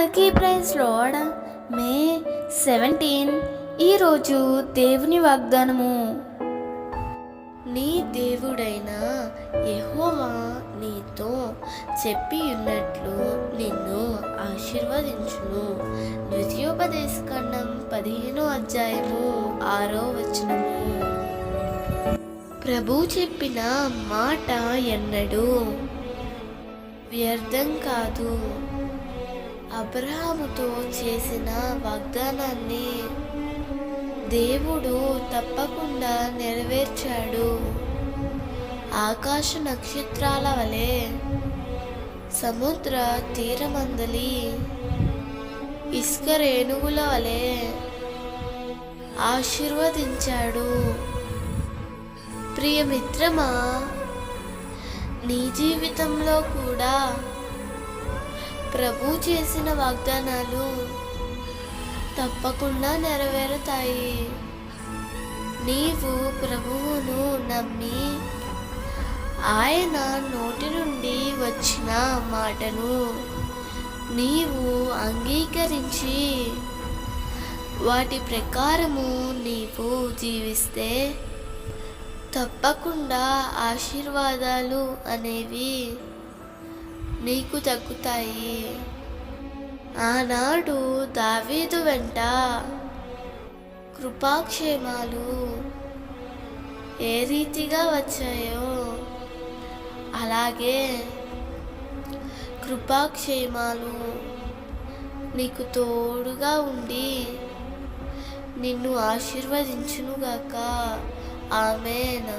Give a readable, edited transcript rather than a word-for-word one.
అందరికీ praise lord. మే 17 ఈరోజు దేవుని వాగ్దానము. నీ దేవుడైన యెహోవా నీతో చెప్పి ఉన్నట్లు నిన్ను ఆశీర్వదించును. ద్వితీయోపదేశకాండం 15వ అధ్యాయము 6వ వచనము. ప్రభు చెప్పిన మాట ఎన్నడూ వ్యర్థం కాదు. అబ్రహాముతో చేసిన వాగ్దానాన్ని దేవుడు తప్పకుండా నెరవేర్చాడు. ఆకాశ నక్షత్రాల వలె సముద్ర తీరమందలి ఇసుక రేణువుల వలె ఆశీర్వదించాడు. ప్రియమిత్రమా, నీ జీవితంలో కూడా ప్రభు చేసిన వాగ్దానాలు తప్పకుండా నెరవేరుతాయి. నీవు ప్రభువును నమ్మి ఆయన నోటి నుండి వచ్చిన మాటను నీవు అంగీకరించి వాటి ప్రకారము నీవు జీవిస్తే తప్పకుండా ఆశీర్వాదాలు అనేవి నీకు దక్కుతాయి. ఆనాడు దావీదు వెంట కృపాక్షేమాలు ఏ రీతిగా వచ్చాయో అలాగే కృపాక్షేమాలు నీకు తోడుగా ఉండి నిన్ను ఆశీర్వదించునుగాక. ఆమేన్.